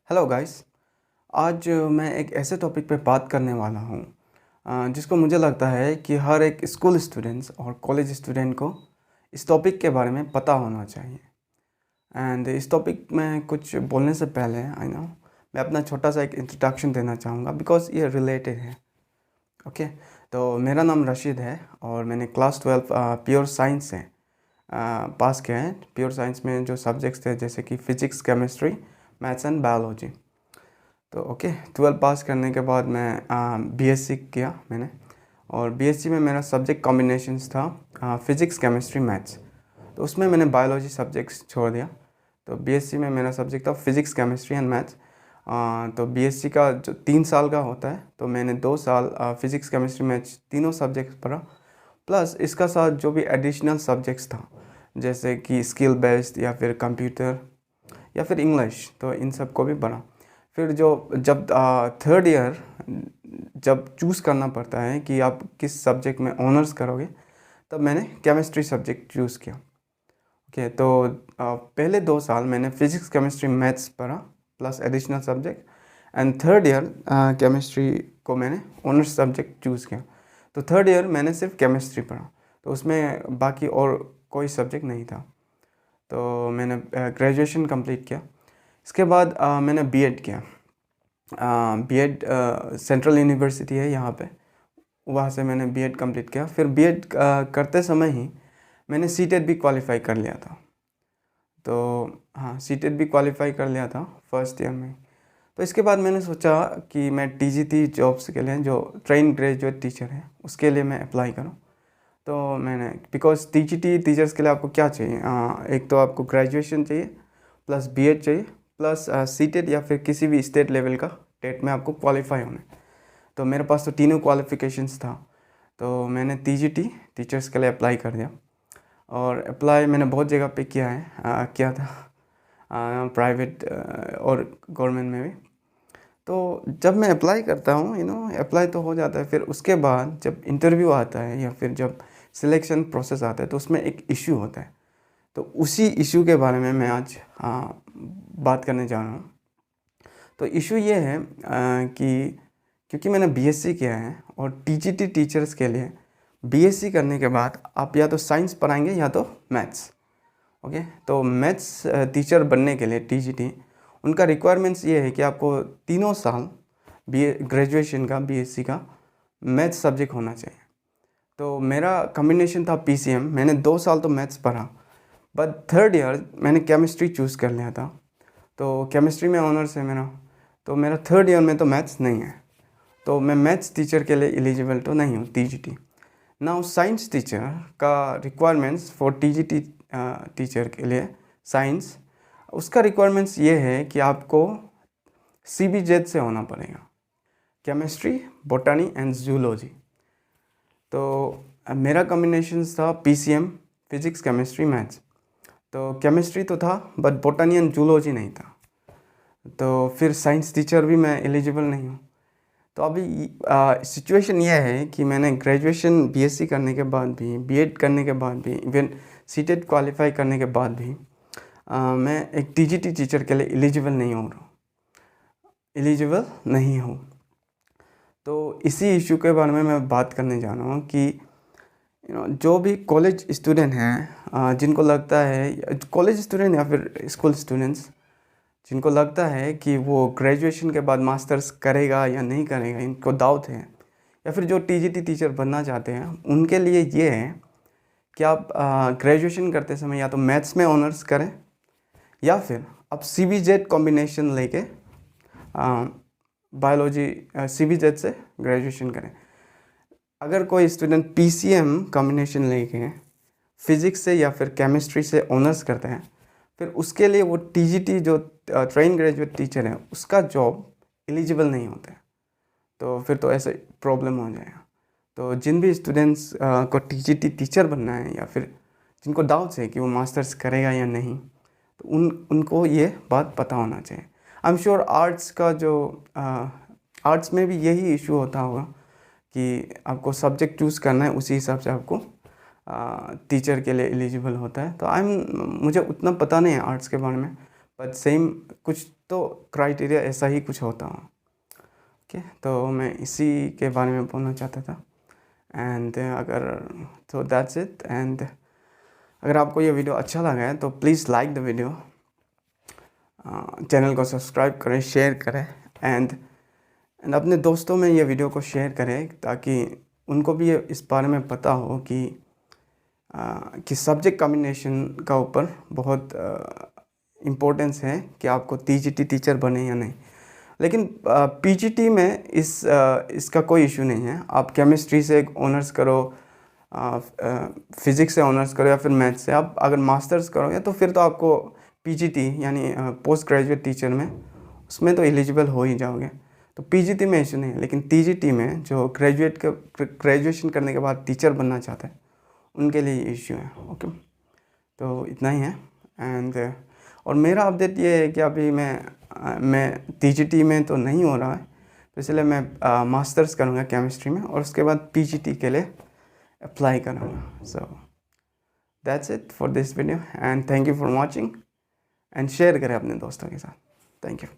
Hello guys. आज मैं एक ऐसे टॉपिक पे बात करने वाला हूँ जिसको मुझे लगता है कि हर एक स्कूल स्टूडेंट्स और कॉलेज स्टूडेंट को इस टॉपिक के बारे में पता होना चाहिए। एंड इस टॉपिक में कुछ बोलने से पहले आई नो मैं अपना छोटा सा एक इंट्रोडक्शन देना चाहूँगा बिकॉज ये रिलेटेड है। ओके, तो मेरा नाम रशीद है और मैंने क्लास 12 प्योर साइंस से पास किया है। प्योर साइंस में जो सब्जेक्ट्स थे जैसे कि physics, chemistry, maths and biology. तो ओके, 12 पास करने के बाद मैं बीएससी किया मैंने। और बीएससी में मेरा सब्जेक्ट कॉम्बिनेशंस था फिजिक्स, केमिस्ट्री, मैथ्स। तो उसमें मैंने बायोलॉजी सब्जेक्ट्स छोड़ दिया। तो बीएससी में मेरा सब्जेक्ट था फिजिक्स, केमिस्ट्री एंड मैथ्स। तो बीएससी का जो 3 साल का होता है, तो मैंने 2 साल फिजिक्स, केमिस्ट्री, मैथ्स तीनों सब्जेक्ट्स पढ़ा। प्लस इसका साथ जो भी एडिशनल सब्जेक्ट्स था जैसे कि स्किल बेस्ड या फिर कंप्यूटर या फिर इंग्लिश, तो इन सब को भी पढ़ा। फिर जब थर्ड ईयर जब चूज़ करना पड़ता है कि आप किस सब्जेक्ट में ऑनर्स करोगे, तब मैंने केमिस्ट्री सब्जेक्ट चूज़ किया। ओके, तो पहले 2 साल मैंने फिजिक्स, केमिस्ट्री, मैथ्स पढ़ा plus additional subject. And third year chemistry को मैंने ऑनर्स सब्जेक्ट चूज़ किया। तो थर्ड ईयर मैंने सिर्फ केमिस्ट्री पढ़ा, तो उसमें बाकी और कोई सब्जेक्ट नहीं था। तो मैंने ग्रेजुएशन कंप्लीट किया। इसके बाद मैंने बीएड किया। बीएड सेंट्रल यूनिवर्सिटी है यहाँ पे, वहाँ से मैंने बीएड कंप्लीट किया। फिर बीएड करते समय ही मैंने सीटेट भी क्वालिफाई कर लिया था। तो हाँ, सीटेट भी क्वालिफाई कर लिया था फर्स्ट ईयर में। तो इसके बाद मैंने सोचा कि मैं टीजीटी जॉब्स के लिए, जो ट्रेन ग्रेजुएट टीचर है, उसके लिए मैं अप्लाई करूँ। तो मैंने बिकॉज टीजीटी टीचर्स के लिए आपको क्या चाहिए, एक तो आपको ग्रेजुएशन चाहिए, प्लस बीएड चाहिए, प्लस सीटेट या फिर किसी भी स्टेट लेवल का टेट में आपको क्वालिफाई होना है। तो मेरे पास तो तीनों क्वालिफिकेशंस था। तो मैंने टीजीटी टीचर्स के लिए अप्लाई कर दिया। और अप्लाई मैंने बहुत जगह पे किया था, प्राइवेट और गवर्नमेंट में भी। तो जब मैं अप्लाई करता हूँ अप्लाई तो हो जाता है। फिर उसके बाद जब इंटरव्यू आता है या फिर जब सिलेक्शन प्रोसेस आता है, तो उसमें एक इशू होता है। तो उसी इशू के बारे में मैं आज बात करने जा रहा हूँ। तो इशू ये है कि क्योंकि मैंने बीएससी किया है और टीजीटी टीचर्स के लिए बीएससी करने के बाद आप या तो साइंस पढ़ाएंगे या तो मैथ्स। ओके, तो मैथ्स टीचर बनने के लिए टीजीटी उनका रिक्वायरमेंट्स ये है कि आपको तीनों साल ग्रेजुएशन का बीएससी का मैथ्स सब्जेक्ट होना चाहिए। तो मेरा कॉम्बिनेशन था पीसीएम। मैंने 2 साल तो मैथ्स पढ़ा, बट थर्ड ईयर मैंने केमिस्ट्री चूज़ कर लिया था। तो केमिस्ट्री में ऑनर्स है मेरा। तो मेरा थर्ड ईयर में तो मैथ्स नहीं है, तो मैं मैथ्स टीचर के लिए एलिजिबल तो नहीं हूँ टीजीटी। नाउ साइंस टीचर का रिक्वायरमेंट्स फॉर टीजीटी टीचर के लिए साइंस, उसका रिक्वायरमेंट्स ये है कि आपको सीबीजेड से होना पड़ेगा, केमिस्ट्री, बोटानी एंड जूलॉजी। तो मेरा कॉम्बिनेशंस था पीसीएम, फिजिक्स, केमिस्ट्री, मैथ्स। तो केमिस्ट्री तो था बट बोटानी एंड जूलॉजी नहीं था। तो फिर साइंस टीचर भी मैं एलिजिबल नहीं हूँ। तो अभी सिचुएशन ये है कि मैंने ग्रेजुएशन बीएससी करने के बाद भी, बीएड करने के बाद भी, इवन सीटेट क्वालिफाई करने के बाद भी मैं एक टीजीटी टीचर के लिए एलिजिबल नहीं हूँ। तो इसी इशू के बारे में मैं बात करने जा रहा हूँ कि जो भी कॉलेज स्टूडेंट हैं, जिनको लगता है, कॉलेज स्टूडेंट या फिर स्कूल स्टूडेंट्स जिनको लगता है कि वो ग्रेजुएशन के बाद मास्टर्स करेगा या नहीं करेगा, इनको डाउट है, या फिर जो टीजीटी टीचर बनना चाहते हैं, उनके लिए ये है कि आप ग्रेजुएशन करते समय या तो मैथ्स में ऑनर्स करें या फिर आप सीबीजेड कॉम्बिनेशन लेके बायोलॉजी सीबीजेड से ग्रेजुएशन करें। अगर कोई स्टूडेंट पीसीएम कॉम्बिनेशन लेके फिज़िक्स से या फिर केमिस्ट्री से ऑनर्स करते हैं, फिर उसके लिए वो टीजीटी जो ट्रेन ग्रेजुएट टीचर है उसका जॉब एलिजिबल नहीं होता है। तो फिर तो ऐसे प्रॉब्लम हो जाएगा। तो जिन भी स्टूडेंट्स को टीजीटी टीचर बनना है या फिर जिनको डाउट्स है कि वो मास्टर्स करेगा या नहीं, तो उनको ये बात पता होना चाहिए। आई एम श्योर आर्ट्स का जो आर्ट्स में भी यही इशू होता होगा कि आपको सब्जेक्ट चूज़ करना है, उसी हिसाब से आपको टीचर के लिए एलिजिबल होता है। तो मुझे उतना पता नहीं है आर्ट्स के बारे में, बट सेम कुछ तो क्राइटेरिया ऐसा ही कुछ होता है। ओके, तो मैं इसी के बारे में बोलना चाहता था। एंड तो दैट्स इट। एंड अगर आपको ये वीडियो अच्छा लगा है तो please like the video, channel को सब्सक्राइब करें, शेयर करें, एंड अपने दोस्तों में ये वीडियो को शेयर करें ताकि उनको भी इस बारे में पता हो कि सब्जेक्ट कॉम्बिनेशन का ऊपर बहुत इम्पोर्टेंस है कि आपको टीजीटी टीचर बने या नहीं। लेकिन पीजीटी में इसका कोई इशू नहीं है। आप केमिस्ट्री से ऑनर्स करो, फिज़िक्स से ऑनर्स करो या फिर मैथ्स से, आप अगर मास्टर्स करोगे तो फिर तो आपको पीजीटी यानी पोस्ट ग्रेजुएट टीचर में उसमें तो एलिजिबल हो ही जाओगे। तो पीजीटी में इशू नहीं है, लेकिन टीजीटी में जो ग्रेजुएशन करने के बाद टीचर बनना चाहते हैं उनके लिए इशू है। ओके, तो इतना ही है। एंड और मेरा अपडेट ये है कि अभी मैं टीजीटी में तो नहीं हो रहा है, तो इसलिए मैं मास्टर्स करूँगा केमिस्ट्री में और उसके बाद पीजीटी के लिए अप्लाई करूँगा। So that's it for this video and thank you for watching, and share करें अपने दोस्तों के साथ। Thank you.